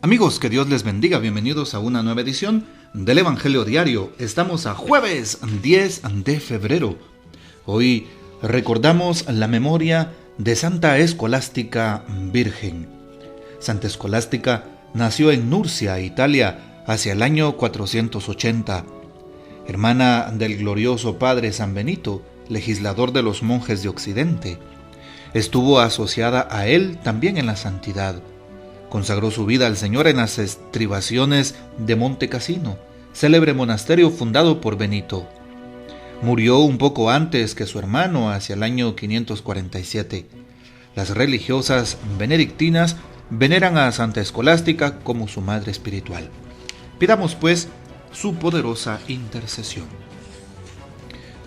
Amigos, que Dios les bendiga. Bienvenidos a una nueva edición del Evangelio Diario. Estamos a jueves 10 de febrero. Hoy recordamos la memoria de Santa Escolástica Virgen. Santa Escolástica nació en Nurcia, Italia, hacia el año 480. Hermana del glorioso padre San Benito, legislador de los monjes de Occidente. Estuvo asociada a él también en la santidad. Consagró su vida al Señor en las estribaciones de Monte Cassino, célebre monasterio fundado por Benito. Murió un poco antes que su hermano, hacia el año 547. Las religiosas benedictinas veneran a Santa Escolástica como su madre espiritual. Pidamos pues su poderosa intercesión.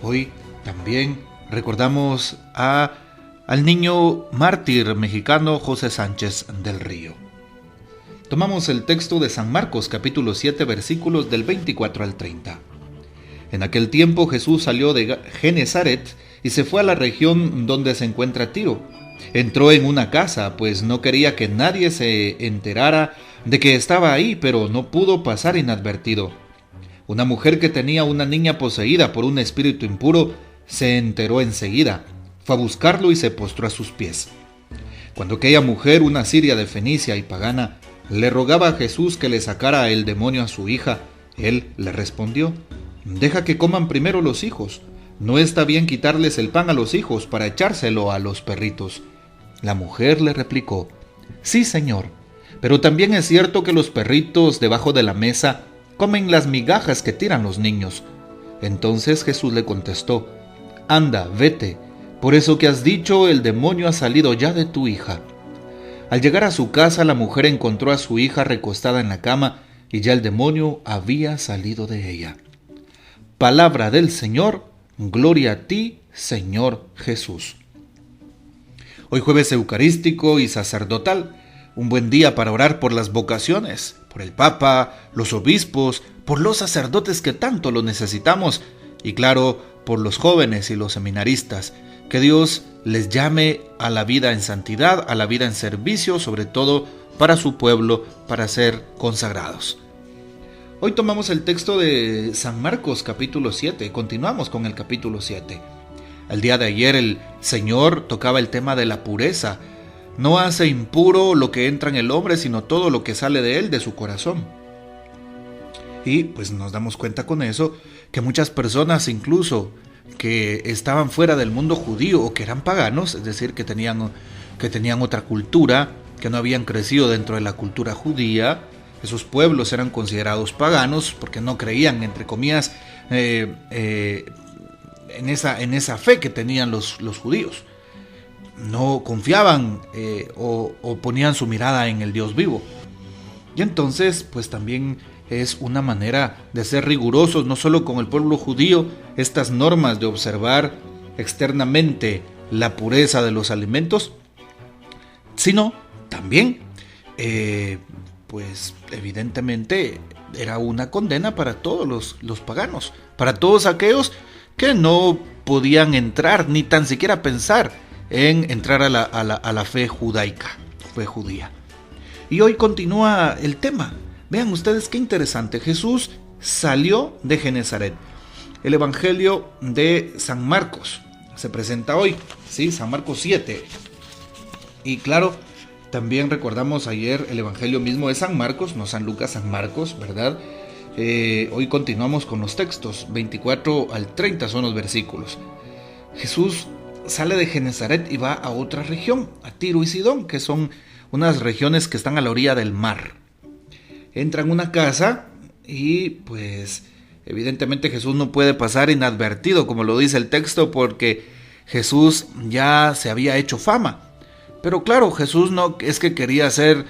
Hoy también recordamos al niño mártir mexicano José Sánchez del Río. Tomamos el texto de San Marcos, capítulo 7, versículos del 24 al 30. En aquel tiempo Jesús salió de Genezaret y se fue a la región donde se encuentra Tiro. Entró en una casa, pues no quería que nadie se enterara de que estaba ahí, pero no pudo pasar inadvertido. Una mujer que tenía una niña poseída por un espíritu impuro se enteró enseguida. Fue a buscarlo y se postró a sus pies. Cuando aquella mujer, una siria de Fenicia y pagana, le rogaba a Jesús que le sacara el demonio a su hija, él le respondió: «Deja que coman primero los hijos. No está bien quitarles el pan a los hijos para echárselo a los perritos». La mujer le replicó: «Sí, Señor, pero también es cierto que los perritos debajo de la mesa comen las migajas que tiran los niños». Entonces Jesús le contestó: «Anda, vete, por eso que has dicho, el demonio ha salido ya de tu hija». Al llegar a su casa, la mujer encontró a su hija recostada en la cama y ya el demonio había salido de ella. Palabra del Señor, gloria a ti, Señor Jesús. Hoy jueves eucarístico y sacerdotal, un buen día para orar por las vocaciones, por el Papa, los obispos, por los sacerdotes que tanto lo necesitamos y claro, por los jóvenes y los seminaristas. Que Dios les llame a la vida en santidad, a la vida en servicio, sobre todo para su pueblo, para ser consagrados. Hoy tomamos el texto de San Marcos, capítulo 7. Continuamos con el capítulo 7. El día de ayer el Señor tocaba el tema de la pureza. No hace impuro lo que entra en el hombre, sino todo lo que sale de él, de su corazón. Y pues nos damos cuenta con eso que muchas personas, incluso que estaban fuera del mundo judío o que eran paganos, es decir, que tenían otra cultura, que no habían crecido dentro de la cultura judía, esos pueblos eran considerados paganos porque no creían, entre comillas, en esa fe que tenían los judíos. No confiaban o ponían su mirada en el Dios vivo. Y entonces, pues también es una manera de ser rigurosos, no solo con el pueblo judío, estas normas de observar externamente la pureza de los alimentos, sino también, pues evidentemente era una condena para todos los paganos, para todos aquellos que no podían entrar, ni tan siquiera pensar en entrar a la fe judaica, fe judía. Y hoy continúa el tema. Vean ustedes qué interesante. Jesús salió de Genezaret. El Evangelio de San Marcos se presenta hoy, ¿sí? San Marcos 7. Y claro, también recordamos ayer el Evangelio mismo de San Marcos, no San Lucas, San Marcos, ¿verdad? Hoy continuamos con los textos, 24 al 30 son los versículos. Jesús sale de Genezaret y va a otra región, a Tiro y Sidón, que son unas regiones que están a la orilla del mar. Entra en una casa y pues evidentemente Jesús no puede pasar inadvertido, como lo dice el texto, porque Jesús ya se había hecho fama. Pero claro, Jesús no es que quería ser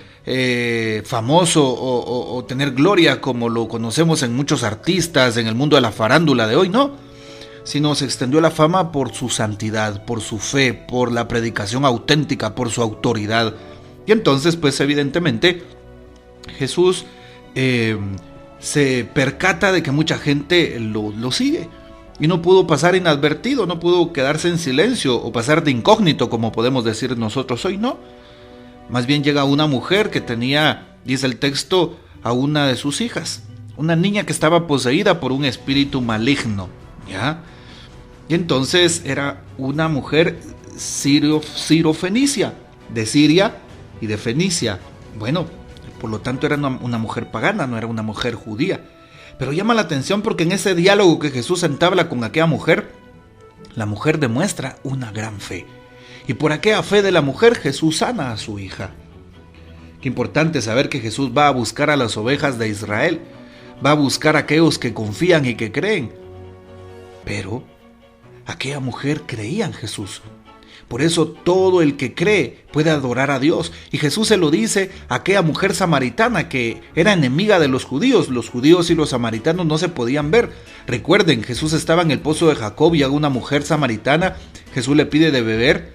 famoso o tener gloria como lo conocemos en muchos artistas en el mundo de la farándula de hoy, no. Sino se extendió la fama por su santidad, por su fe, por la predicación auténtica, por su autoridad. Y entonces pues evidentemente Jesús se percata de que mucha gente lo sigue y no pudo pasar inadvertido, no pudo quedarse en silencio o pasar de incógnito, como podemos decir nosotros hoy, no. Más bien llega una mujer que tenía dice el texto, a una de sus hijas, una niña que estaba poseída por un espíritu maligno, ¿ya? Y entonces era una mujer sirofenicia, de Siria y de Fenicia. Bueno, por lo tanto era una mujer pagana, no era una mujer judía. Pero llama la atención porque en ese diálogo que Jesús entabla con aquella mujer, la mujer demuestra una gran fe. Y por aquella fe de la mujer, Jesús sana a su hija. Qué importante saber que Jesús va a buscar a las ovejas de Israel, va a buscar a aquellos que confían y que creen. Pero aquella mujer creía en Jesús. Por eso todo el que cree puede adorar a Dios. Y Jesús se lo dice a aquella mujer samaritana que era enemiga de los judíos. Los judíos y los samaritanos no se podían ver. Recuerden, Jesús estaba en el pozo de Jacob y a una mujer samaritana Jesús le pide de beber.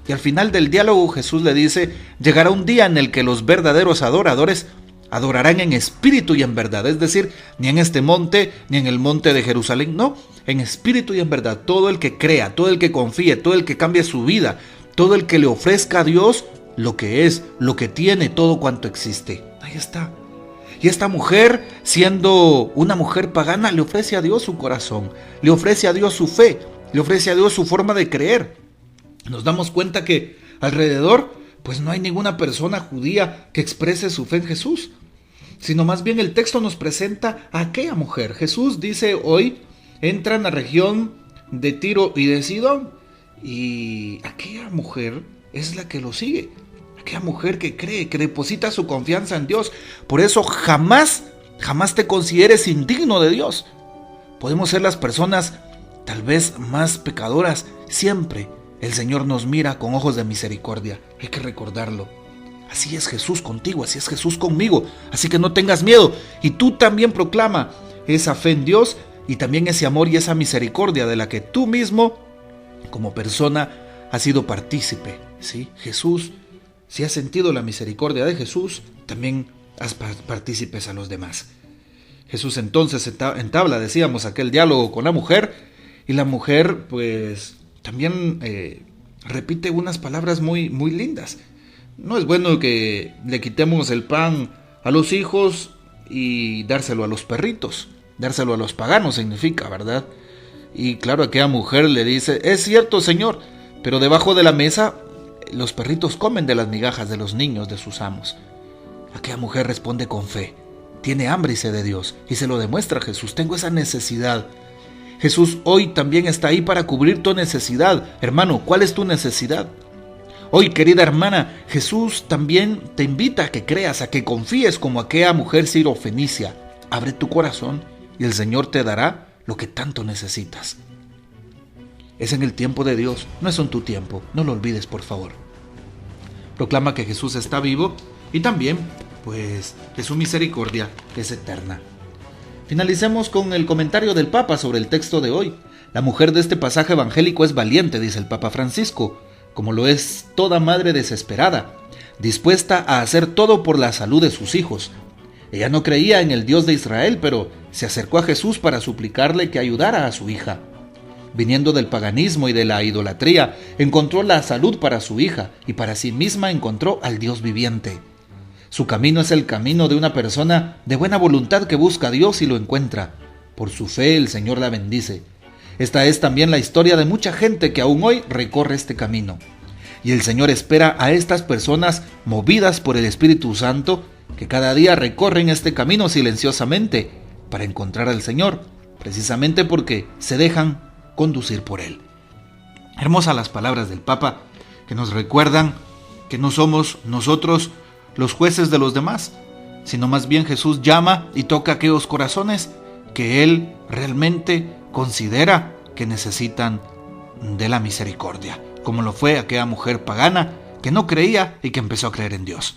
Y al final del diálogo Jesús le dice, llegará un día en el que los verdaderos adoradores adorarán en espíritu y en verdad, es decir, ni en este monte, ni en el monte de Jerusalén, no, en espíritu y en verdad. Todo el que crea, todo el que confíe, todo el que cambie su vida, todo el que le ofrezca a Dios lo que es, lo que tiene, todo cuanto existe. Ahí está. Y esta mujer, siendo una mujer pagana, le ofrece a Dios su corazón, le ofrece a Dios su fe, le ofrece a Dios su forma de creer. Nos damos cuenta que alrededor, pues no hay ninguna persona judía que exprese su fe en Jesús, sino más bien el texto nos presenta a aquella mujer. Jesús dice hoy, entra en la región de Tiro y de Sidón, y aquella mujer es la que lo sigue, aquella mujer que cree, que deposita su confianza en Dios. Por eso jamás te consideres indigno de Dios. Podemos ser las personas tal vez más pecadoras, siempre el Señor nos mira con ojos de misericordia, hay que recordarlo. Así es Jesús contigo, así es Jesús conmigo, así que no tengas miedo. Y tú también proclama esa fe en Dios y también ese amor y esa misericordia de la que tú mismo, como persona, has sido partícipe. ¿Sí? Jesús, si has sentido la misericordia de Jesús, también haz partícipes a los demás. Jesús entonces entabla, decíamos, aquel diálogo con la mujer, y la mujer pues también repite unas palabras muy, muy lindas. No es bueno que le quitemos el pan a los hijos y dárselo a los perritos. Dárselo a los paganos significa, ¿verdad? Y claro, aquella mujer le dice, es cierto, Señor, pero debajo de la mesa los perritos comen de las migajas de los niños de sus amos. Aquella mujer responde con fe. Tiene hambre y sed de Dios. Y se lo demuestra a Jesús. Tengo esa necesidad. Jesús hoy también está ahí para cubrir tu necesidad. Hermano, ¿cuál es tu necesidad? Hoy, querida hermana, Jesús también te invita a que creas, a que confíes como aquella mujer sirofenicia. Abre tu corazón y el Señor te dará lo que tanto necesitas. Es en el tiempo de Dios, no es en tu tiempo. No lo olvides, por favor. Proclama que Jesús está vivo y también, pues, que su misericordia es eterna. Finalicemos con el comentario del Papa sobre el texto de hoy. La mujer de este pasaje evangélico es valiente, dice el Papa Francisco, como lo es toda madre desesperada, dispuesta a hacer todo por la salud de sus hijos. Ella no creía en el Dios de Israel, pero se acercó a Jesús para suplicarle que ayudara a su hija. Viniendo del paganismo y de la idolatría, encontró la salud para su hija y para sí misma encontró al Dios viviente. Su camino es el camino de una persona de buena voluntad que busca a Dios y lo encuentra. Por su fe el Señor la bendice. Esta es también la historia de mucha gente que aún hoy recorre este camino. Y el Señor espera a estas personas movidas por el Espíritu Santo que cada día recorren este camino silenciosamente para encontrar al Señor, precisamente porque se dejan conducir por Él. Hermosas las palabras del Papa que nos recuerdan que no somos nosotros los jueces de los demás, sino más bien Jesús llama y toca aquellos corazones que Él realmente considera que necesitan de la misericordia, como lo fue aquella mujer pagana que no creía y que empezó a creer en Dios.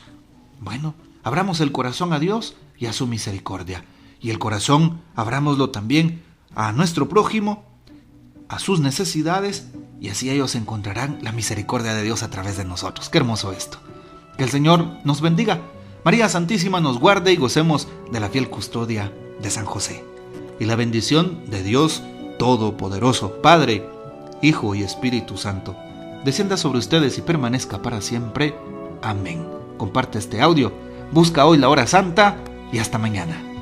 Bueno, abramos el corazón a Dios y a su misericordia, y el corazón abrámoslo también a nuestro prójimo, a sus necesidades, y así ellos encontrarán la misericordia de Dios a través de nosotros. Qué hermoso esto. Que el Señor nos bendiga. María Santísima nos guarde y gocemos de la fiel custodia de San José. Y la bendición de Dios Todopoderoso, Padre, Hijo y Espíritu Santo, descienda sobre ustedes y permanezca para siempre. Amén. Comparte este audio busca hoy la hora santa y hasta mañana.